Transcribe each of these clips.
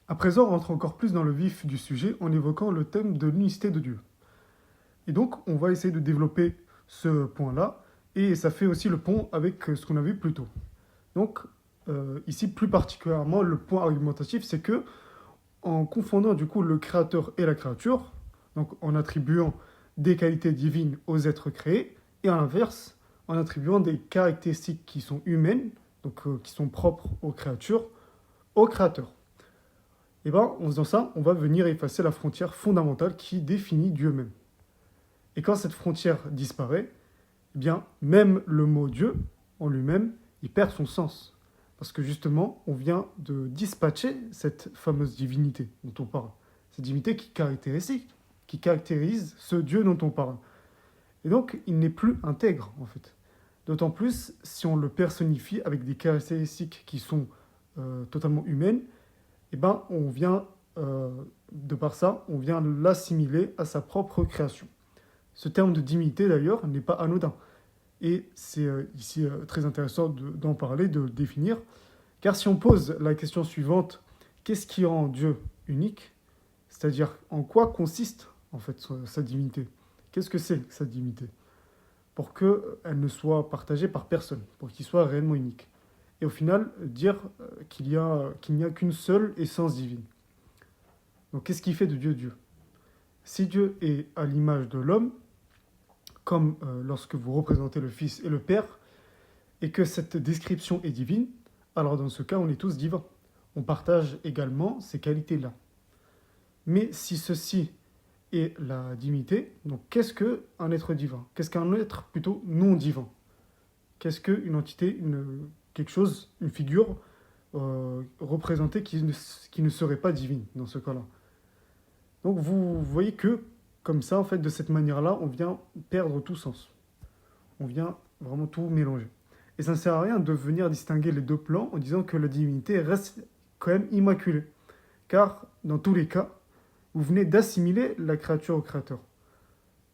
À présent, on rentre encore plus dans le vif du sujet en évoquant le thème de l'unicité de Dieu. Et donc, on va essayer de développer ce point-là, et ça fait aussi le pont avec ce qu'on a vu plus tôt. Donc, ici, plus particulièrement, le point argumentatif, c'est que en confondant du coup le créateur et la créature, donc en attribuant des qualités divines aux êtres créés, et à l'inverse, en attribuant des caractéristiques qui sont humaines, donc qui sont propres aux créatures, au créateur. Et bien, en faisant ça, on va venir effacer la frontière fondamentale qui définit Dieu même. Et quand cette frontière disparaît, eh bien, même le mot Dieu, en lui-même, il perd son sens. Parce que justement, on vient de dispatcher cette fameuse divinité dont on parle. Cette divinité qui caractérise ce Dieu dont on parle. Et donc, il n'est plus intègre, en fait. D'autant plus si on le personnifie avec des caractéristiques qui sont totalement humaines, eh ben, on vient, de par ça, on vient l'assimiler à sa propre création. Ce terme de divinité, d'ailleurs, n'est pas anodin. Et c'est ici très intéressant d'en parler, de le définir. Car si on pose la question suivante, qu'est-ce qui rend Dieu unique? C'est-à-dire en quoi consiste en fait sa divinité? Qu'est-ce que c'est sa divinité? Pour qu'elle ne soit partagée par personne, pour qu'il soit réellement unique. Et au final, dire qu'il n'y a qu'une seule essence divine. Donc qu'est-ce qui fait de Dieu Dieu? Si Dieu est à l'image de l'homme, comme lorsque vous représentez le Fils et le Père, et que cette description est divine, alors dans ce cas, on est tous divins. On partage également ces qualités-là. Mais si ceci est la divinité, donc qu'est-ce qu'un être divin? Qu'est-ce qu'un être plutôt non divin? Qu'est-ce qu'une entité, quelque chose, une figure représentée qui ne serait pas divine dans ce cas-là? Donc vous voyez que, comme ça, en fait, de cette manière-là, on vient perdre tout sens. On vient vraiment tout mélanger. Et ça ne sert à rien de venir distinguer les deux plans en disant que la divinité reste quand même immaculée. Car, dans tous les cas, vous venez d'assimiler la créature au créateur.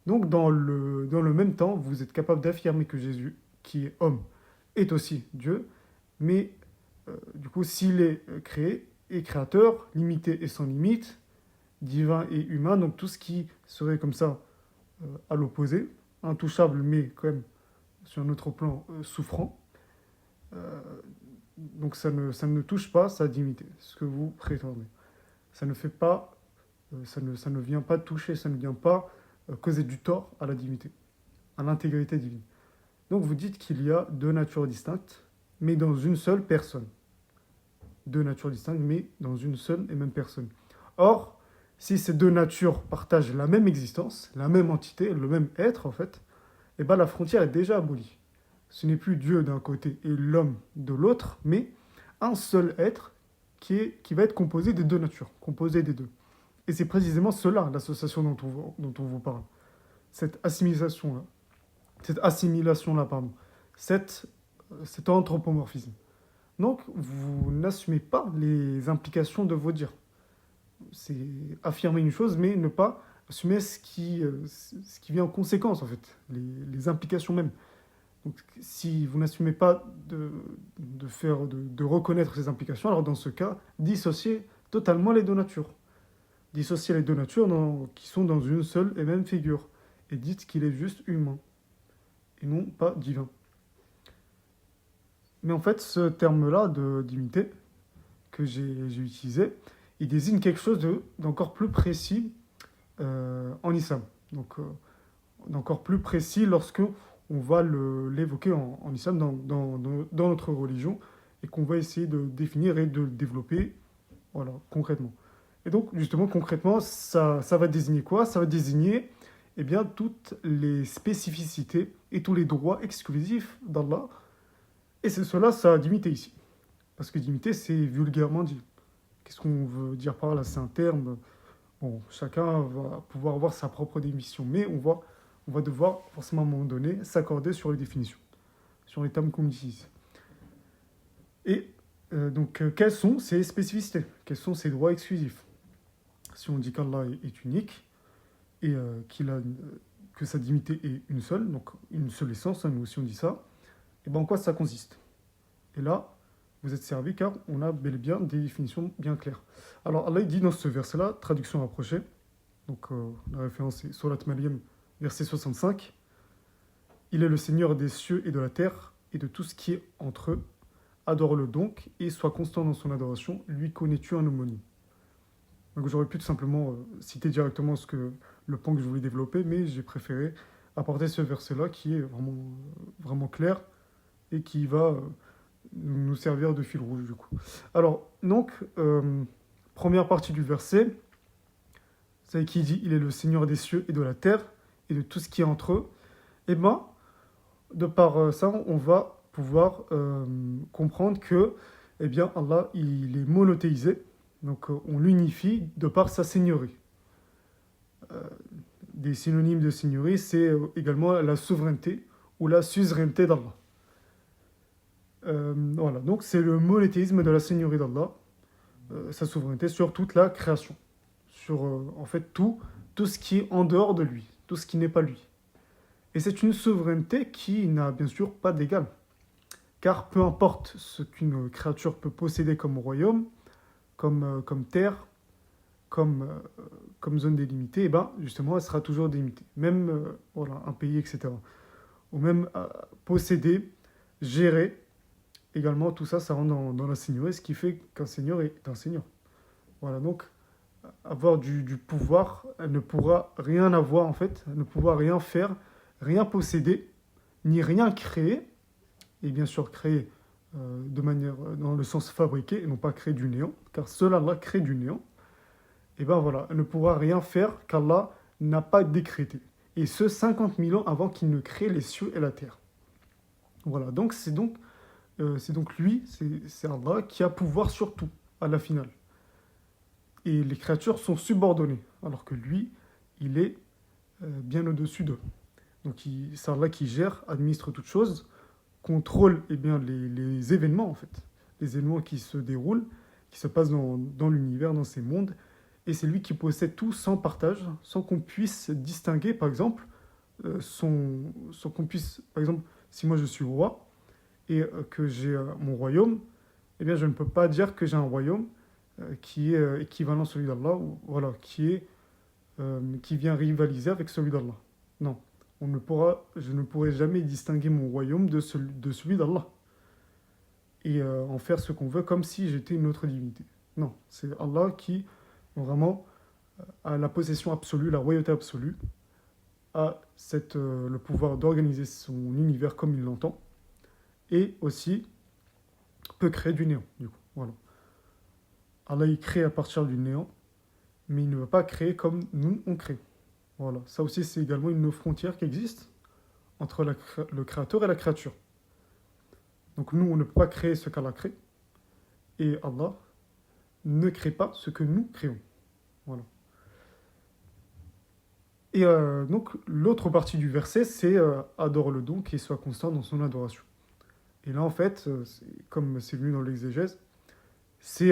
Donc, dans le même temps, vous êtes capable d'affirmer que Jésus, qui est homme, est aussi Dieu, mais du coup, s'il est créé et créateur, limité et sans limite, divin et humain, donc tout ce qui serait comme ça à l'opposé, intouchable, mais quand même sur un autre plan souffrant, euh, donc ça ne touche pas sa dignité, ce que vous prétendez. Ça ne fait pas, ça ne vient pas toucher, ça ne vient pas causer du tort à la divinité, à l'intégrité divine. Donc vous dites qu'il y a deux natures distinctes, mais dans une seule personne. Deux natures distinctes, mais dans une seule et même personne. Or, si ces deux natures partagent la même existence, la même entité, le même être en fait, eh ben la frontière est déjà abolie. Ce n'est plus Dieu d'un côté et l'homme de l'autre, mais un seul être qui va être composé des deux natures, composé des deux. Et c'est précisément cela, l'association dont on vous parle. Cette assimilation-là, pardon, cet anthropomorphisme. Donc, vous n'assumez pas les implications de vos dires. C'est affirmer une chose, mais ne pas assumer ce qui vient en conséquence, en fait, les implications même. Donc, si vous n'assumez pas de reconnaître ces implications, alors dans ce cas, dissociez totalement les deux natures. Dissociez les deux natures qui sont dans une seule et même figure. Et dites qu'il est juste humain, et non pas divin. Mais en fait, ce terme-là de divinité que j'ai utilisé, il désigne quelque chose d'encore plus précis en islam. Donc, d'encore plus précis lorsque on va l'évoquer en islam dans notre religion et qu'on va essayer de définir et de le développer voilà, concrètement. Et donc, justement, concrètement, ça va désigner quoi? Ça va désigner eh bien, toutes les spécificités et tous les droits exclusifs d'Allah. Et c'est cela sa dignité ici. Parce que dignité, c'est vulgairement dit. Qu'est-ce qu'on veut dire par là? C'est un terme. Bon, chacun va pouvoir avoir sa propre définition. Mais on va devoir, forcément, à un moment donné, s'accorder sur les définitions, sur les termes qu'on utilise. Et donc, quelles sont ces spécificités? Quels sont ces droits exclusifs? Si on dit qu'Allah est unique et que sa divinité est une seule, donc une seule essence, hein, nous aussi on dit ça, et ben en quoi ça consiste? Et là, vous êtes servis car on a bel et bien des définitions bien claires. Alors Allah il dit dans ce verset-là, traduction rapprochée, donc la référence est Surat Maryam, verset 65, il est le Seigneur des cieux et de la terre et de tout ce qui est entre eux. Adore-le donc et sois constant dans son adoration, lui connais-tu un homonyme. Donc j'aurais pu tout simplement citer directement le point que je voulais développer, mais j'ai préféré apporter ce verset-là qui est vraiment clair et qui va nous servir de fil rouge du coup. Alors, donc, première partie du verset, c'est qui dit il est le Seigneur des cieux et de la terre et de tout ce qui est entre eux. Et bien, de par ça, on va pouvoir comprendre que eh bien, Allah il est monothéisé, donc on l'unifie de par sa seigneurie. Des synonymes de seigneurie, c'est également la souveraineté ou la suzeraineté d'Allah. Voilà, donc c'est le monothéisme de la seigneurie d'Allah, sa souveraineté sur toute la création, sur en fait tout ce qui est en dehors de lui, tout ce qui n'est pas lui. Et c'est une souveraineté qui n'a bien sûr pas d'égal, car peu importe ce qu'une créature peut posséder comme royaume, comme terre, comme zone délimitée, et ben justement elle sera toujours délimitée, même voilà, un pays, etc. Ou même posséder, gérer. Également, tout ça, ça rentre dans la seigneurie, ce qui fait qu'un seigneur est un seigneur. Voilà, donc, avoir du pouvoir, elle ne pourra rien avoir, en fait, elle ne pourra rien faire, rien posséder, ni rien créer, et bien sûr créer de manière, dans le sens fabriqué, et non pas créer du néant, car cela là crée du néant, et ben voilà, elle ne pourra rien faire qu'Allah n'a pas décrété. Et ce, 50 000 ans avant qu'il ne crée les cieux et la terre. Voilà, donc c'est donc lui, c'est Allah qui a pouvoir sur tout, à la finale. Et les créatures sont subordonnées, alors que lui, il est bien au-dessus d'eux. Donc c'est Allah qui gère, administre toutes choses, contrôle eh bien, les événements, en fait. Les événements qui se déroulent, qui se passent dans l'univers, dans ces mondes. Et c'est lui qui possède tout sans partage, sans qu'on puisse distinguer, par exemple, sans qu'on puisse, par exemple, si moi je suis roi, et que j'ai mon royaume, eh bien je ne peux pas dire que j'ai un royaume qui est équivalent à celui d'Allah, ou voilà, qui vient rivaliser avec celui d'Allah. Non, je ne pourrai jamais distinguer mon royaume de celui d'Allah et en faire ce qu'on veut comme si j'étais une autre divinité. Non, c'est Allah qui vraiment a la possession absolue, la royauté absolue, a le pouvoir d'organiser son univers comme il l'entend et aussi peut créer du néant, du coup. Voilà. Allah, il crée à partir du néant, mais il ne va pas créer comme nous, on crée. Voilà. Ça aussi, c'est également une frontière qui existe entre le créateur et la créature. Donc nous, on ne peut pas créer ce qu'Allah crée, et Allah ne crée pas ce que nous créons. Voilà. Et donc, l'autre partie du verset, c'est adore-le donc et sois constant dans son adoration. Et là, en fait, comme c'est venu dans l'exégèse, c'est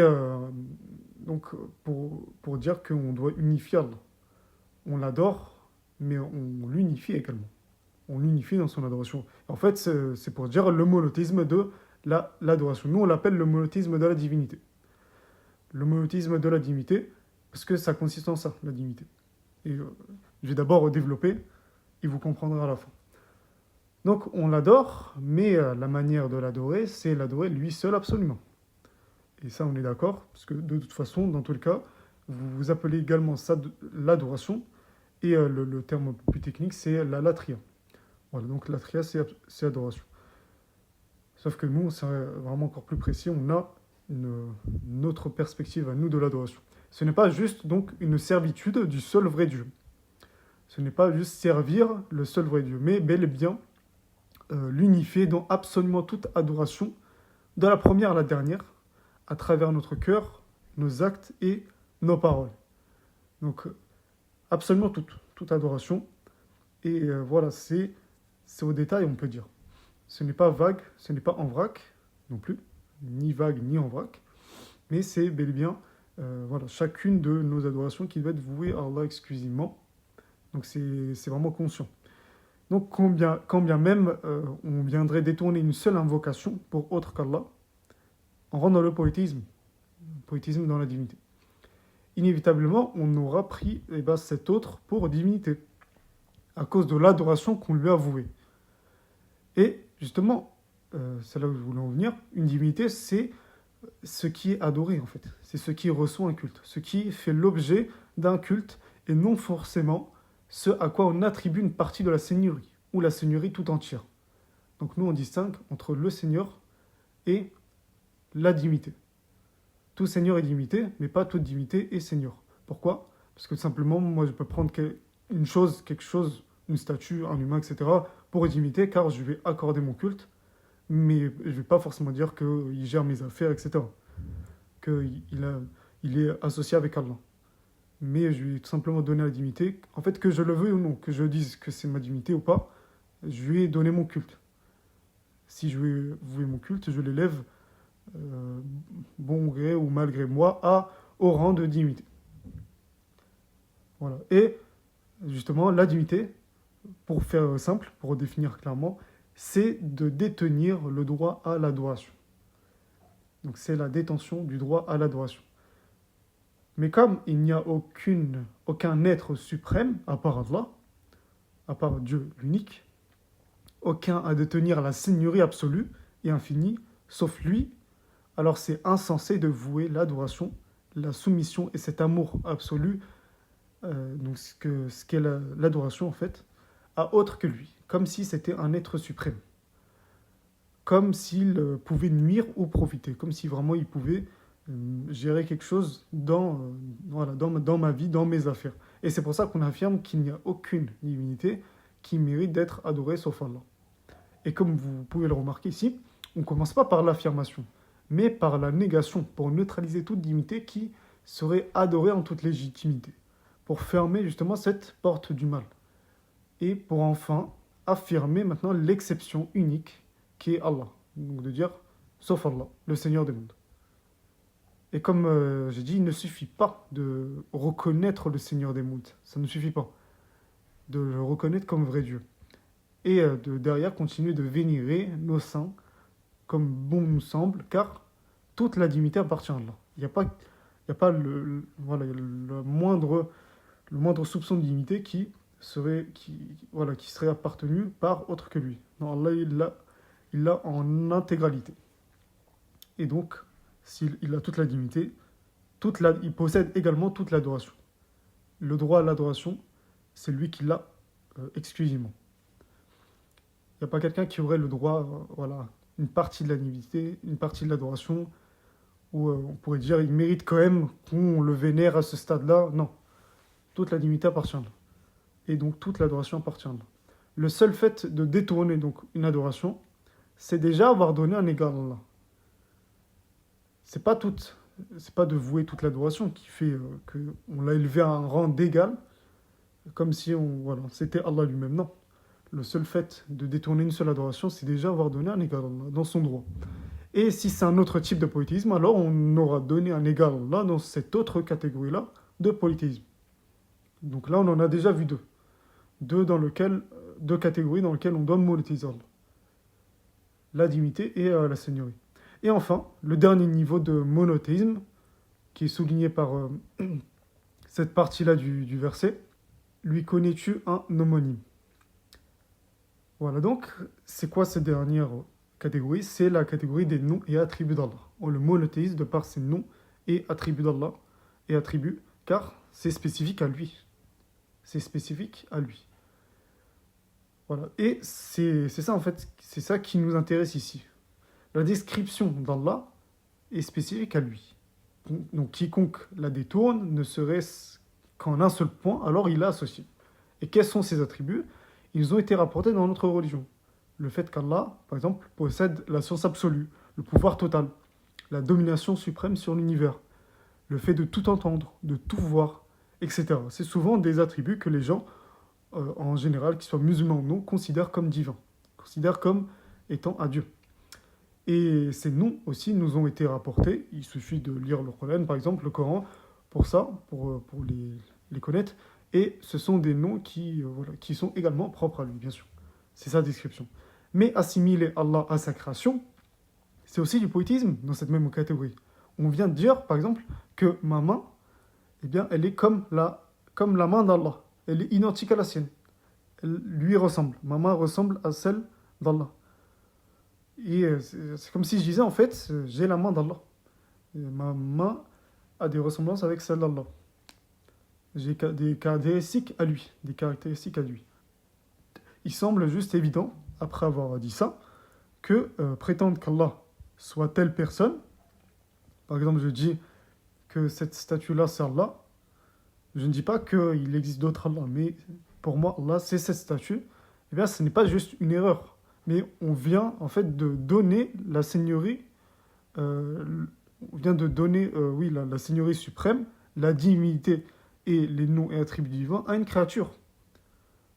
donc pour dire qu'on doit unifier Allah. On l'adore, mais on l'unifie également. On l'unifie dans son adoration. En fait, c'est pour dire le monothéisme de l'adoration. Nous, on l'appelle le monothéisme de la divinité. Le monothéisme de la divinité, parce que ça consiste en ça, la divinité. Et je vais d'abord développer, et vous comprendrez à la fin. Donc on l'adore, mais la manière de l'adorer, c'est l'adorer lui seul absolument. Et ça, on est d'accord, parce que de toute façon, dans tout le cas, vous appelez également ça l'adoration, et le terme plus technique, c'est la latria. Voilà, donc latria, c'est adoration. Sauf que nous, c'est vraiment encore plus précis, on a une autre perspective à nous de l'adoration. Ce n'est pas juste donc une servitude du seul vrai Dieu. Ce n'est pas juste servir le seul vrai Dieu, mais bel et bien l'unifier dans absolument toute adoration, de la première à la dernière, à travers notre cœur, nos actes et nos paroles. Donc, absolument toute adoration. Et voilà, c'est au détail, on peut dire. Ce n'est pas vague, ce n'est pas en vrac non plus, ni vague ni en vrac, mais c'est bel et bien voilà, chacune de nos adorations qui doit être vouée à Allah exclusivement. Donc c'est vraiment conscient. Donc quand bien même on viendrait détourner une seule invocation pour autre qu'Allah, on rentre dans le polythéisme dans la divinité. Inévitablement, on aura pris cet autre pour divinité, à cause de l'adoration qu'on lui a vouée. Et justement, c'est là où je voulais en venir, une divinité, c'est ce qui est adoré en fait. C'est ce qui reçoit un culte, ce qui fait l'objet d'un culte, et non forcément ce à quoi on attribue une partie de la seigneurie, ou la seigneurie tout entière. Donc nous, on distingue entre le Seigneur et la divinité. Tout Seigneur est divinité, mais pas toute divinité est Seigneur. Pourquoi? Parce que simplement, moi, je peux prendre une chose, quelque chose, une statue, un humain, etc., pour une divinité, car je vais accorder mon culte, mais je ne vais pas forcément dire qu'il gère mes affaires, etc., qu'il est associé avec Allah. Mais je lui ai tout simplement donné la divinité. En fait, que je le veuille ou non, que je dise que c'est ma divinité ou pas, je lui ai donné mon culte. Si je lui ai voué mon culte, je l'élève, bon gré ou malgré moi, au rang de divinité. Voilà. Et justement, la divinité, pour faire simple, pour définir clairement, c'est de détenir le droit à l'adoration. Donc c'est la détention du droit à l'adoration. Mais comme il n'y a aucun être suprême, à part Allah, à part Dieu l'unique, aucun à détenir la seigneurie absolue et infinie, sauf lui, alors c'est insensé de vouer l'adoration, la soumission et cet amour absolu, donc ce qu'est l'adoration en fait, à autre que lui, comme si c'était un être suprême, comme s'il pouvait nuire ou profiter, comme si vraiment il pouvait gérer quelque chose dans ma vie, dans mes affaires. Et c'est pour ça qu'on affirme qu'il n'y a aucune divinité qui mérite d'être adorée sauf Allah. Et comme vous pouvez le remarquer ici, on ne commence pas par l'affirmation, mais par la négation, pour neutraliser toute divinité qui serait adorée en toute légitimité, pour fermer justement cette porte du mal. Et pour enfin affirmer maintenant l'exception unique qui est Allah. Donc de dire, sauf Allah, le Seigneur des mondes. Et comme j'ai dit, il ne suffit pas de reconnaître le Seigneur des mondes. Ça ne suffit pas de le reconnaître comme vrai Dieu. Et derrière, continuer de vénérer nos saints comme bon nous semble, car toute la divinité appartient à Allah. Il n'y a pas le moindre soupçon de divinité qui serait appartenu par autre que lui. Non, Allah, il l'a en intégralité. Et donc, s'il a toute la divinité, il possède également toute l'adoration. Le droit à l'adoration, c'est lui qui l'a exclusivement. Il n'y a pas quelqu'un qui aurait le droit, une partie de la divinité, une partie de l'adoration, où on pourrait dire il mérite quand même qu'on le vénère à ce stade-là. Non, toute la divinité appartient à Allah. Et donc toute l'adoration appartient à Allah. Le seul fait de détourner donc une adoration, c'est déjà avoir donné un égard à Allah. C'est pas de vouer toute l'adoration qui fait qu'on l'a élevé à un rang d'égal, comme si c'était Allah lui-même. Non. Le seul fait de détourner une seule adoration, c'est déjà avoir donné un égard à Allah dans son droit. Et si c'est un autre type de polythéisme, alors on aura donné un égard à Allah dans cette autre catégorie-là de polythéisme. Donc là, on en a déjà vu deux. Deux catégories dans lesquelles on doit monothéiser Allah. La divinité et la seigneurie. Et enfin, le dernier niveau de monothéisme, qui est souligné par cette partie-là du verset, lui connais-tu un homonyme? Voilà, donc, c'est quoi cette dernière catégorie? C'est la catégorie des noms et attributs d'Allah. On le monothéise de par ses noms et attributs d'Allah, et attributs, car c'est spécifique à lui. C'est spécifique à lui. Voilà, et c'est ça en fait, c'est ça qui nous intéresse ici. La description d'Allah est spécifique à lui. Donc quiconque la détourne ne serait-ce qu'en un seul point, alors il l'a associé. Et quels sont ses attributs? Ils ont été rapportés dans notre religion. Le fait qu'Allah, par exemple, possède la science absolue, le pouvoir total, la domination suprême sur l'univers, le fait de tout entendre, de tout voir, etc. C'est souvent des attributs que les gens, en général, qu'ils soient musulmans ou non, considèrent comme divins, considèrent comme étant à Dieu. Et ces noms aussi nous ont été rapportés. Il suffit de lire le Coran, par exemple, le Coran, pour les connaître. Et ce sont des noms qui sont également propres à lui, bien sûr. C'est sa description. Mais assimiler Allah à sa création, c'est aussi du poétisme dans cette même catégorie. On vient de dire, par exemple, que ma main, eh bien, elle est comme la main d'Allah. Elle est identique à la sienne. Elle lui ressemble. Ma main ressemble à celle d'Allah. Et c'est comme si je disais, en fait, j'ai la main d'Allah. Et ma main a des ressemblances avec celle d'Allah. J'ai des caractéristiques à lui. Des caractéristiques à lui. Il semble juste évident, après avoir dit ça, que prétendre qu'Allah soit telle personne, par exemple, je dis que cette statue-là, c'est Allah, je ne dis pas qu'il existe d'autres Allah, mais pour moi, Allah, c'est cette statue, eh bien, ce n'est pas juste une erreur, mais on vient en fait de donner la seigneurie, on vient de donner, oui, la seigneurie suprême, la divinité et les noms et attributs divins à une créature.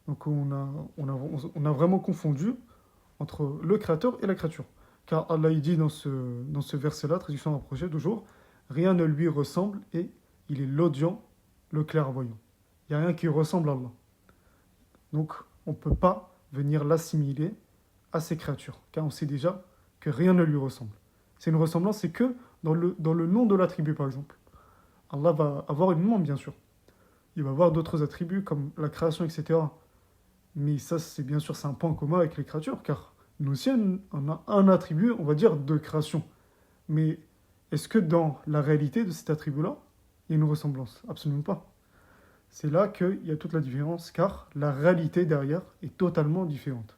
Donc on a vraiment confondu entre le créateur et la créature. Car Allah il dit dans ce verset-là, traduction rapprochée toujours, rien ne lui ressemble et il est l'audient, le clairvoyant. Il n'y a rien qui ressemble à Allah. Donc on ne peut pas venir l'assimiler à ces créatures, car on sait déjà que rien ne lui ressemble. C'est une ressemblance, c'est que dans le nom de l'attribut, par exemple. Allah va avoir une nom, bien sûr. Il va avoir d'autres attributs comme la création, etc. Mais ça, c'est bien sûr, c'est un point commun avec les créatures, car nous aussi, on a un attribut, on va dire, de création. Mais est-ce que dans la réalité de cet attribut-là, il y a une ressemblance? Absolument pas. C'est là qu'il y a toute la différence, car la réalité derrière est totalement différente.